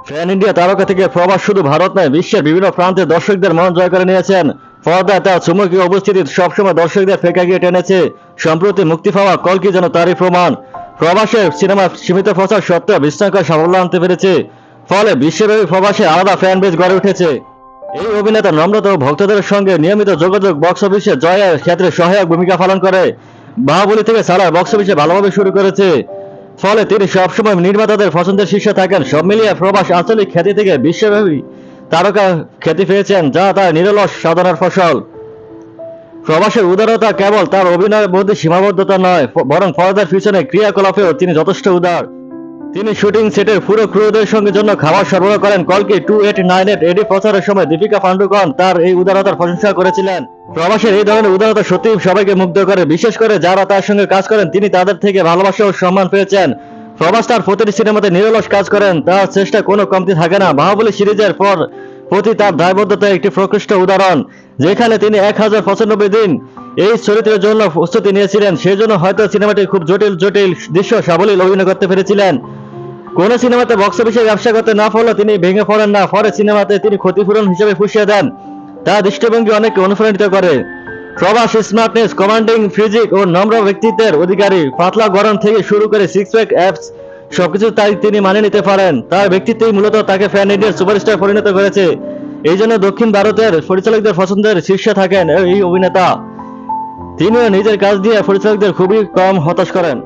Fan India তারকা থেকে প্রবাস শুধু ভারত নয়, বিশ্বের বিভিন্ন প্রান্তে দর্শকদের মন জয় করে নিয়েছেন। পর্দায় তার চুম্বকীয় উপস্থিতি সবসময় দর্শকদের ফেঁকা গিয়ে টেনেছে। সম্প্রতি মুক্তি পাওয়া কল্কি যেন তারই প্রমাণ। প্রবাসের সিনেমা সীমিত প্রচার সত্ত্বেও বিস্ময়কর সাফল্য আনতে পেরেছে, ফলে বিশ্বব্যাপী প্রবাসে আলাদা ফ্যান বেস গড়ে উঠেছে। এই অভিনেতা নম্রতা ও ভক্তদের সঙ্গে নিয়মিত যোগাযোগ বক্স অফিসে জয়ের ক্ষেত্রে সহায়ক ভূমিকা পালন করে। বাহুবলী থেকে সালার বক্স অফিসে ভালোভাবে শুরু করেছে, ফলে তিনি সবসময় নির্মাতাদের পছন্দের শীর্ষে থাকেন। সব মিলিয়ে প্রবাস আঞ্চলিক খ্যাতি থেকে বিশ্বব্যাপী তারকা খ্যাতি পেয়েছেন, যা তার নিরলস সাধনার ফসল। প্রবাসের উদারতা কেবল তার অভিনয়ের মধ্যে সীমাবদ্ধতা নয়, বরং পর্দার পিছনে ক্রিয়াকলাপেও তিনি যথেষ্ট উদার। তিনি শুটিং সেটের পুরো ক্রুদের সঙ্গে জন্য খাবার সরবরাহ করেন। কল্কি 2898 এডি প্রচারের সময় দীপিকা পান্ডুকন তার এই উদারতার প্রশংসা করেছিলেন। প্রবাসের এই ধরনের উদারতা সত্যিই সবাইকে মুগ্ধ করে, বিশেষ করে যারা তার সঙ্গে কাজ করেন। তিনি তাদের থেকে ভালোবাসা ও সম্মান পেয়েছেন। প্রবাস তার প্রতিটি সিনেমাতে নিরলস কাজ করেন, তার চেষ্টা কোনো কমতি থাকে না। বাহুবলী সিরিজের পর প্রতি তার দায়বদ্ধতা একটি প্রকৃষ্ট উদাহরণ, যেখানে তিনি 1095 দিন এই চরিত্রের জন্য প্রস্তুতি নিয়েছিলেন। সেই জন্য হয়তো সিনেমাটি খুব জটিল জটিল দৃশ্য সাবলীল অভিনয় করতে পেরেছিলেন। কোন সিনেমাতে বক্স অফিসে ব্যবসা করতে না পারলেও তিনি ভেঙে পড়েন না, পরে সিনেমাতে তিনি ক্ষতিপূরণ হিসেবে পুষিয়ে দেন। তার দৃষ্টিভঙ্গি অনেককে অনুপ্রাণিত করে। প্রবাস স্মার্টনেস, কমান্ডিং ফিজিক ও নম্র ব্যক্তিত্বের অধিকারী। পাতলা গড়ন থেকে শুরু করে সিক্স প্যাক অ্যাপস সবকিছু তাই তিনি মানিয়ে নিতে পারেন। তার ব্যক্তিত্বই মূলত তাকে ফ্যান ইন্ডিয়ার সুপারস্টার পরিণত করেছে। এই জন্য দক্ষিণ ভারতের পরিচালকদের পছন্দের শীর্ষে থাকেন এই অভিনেতা। তিনিও নিজের কাজ দিয়ে পরিচালকদের খুবই কম হতাশ করেন।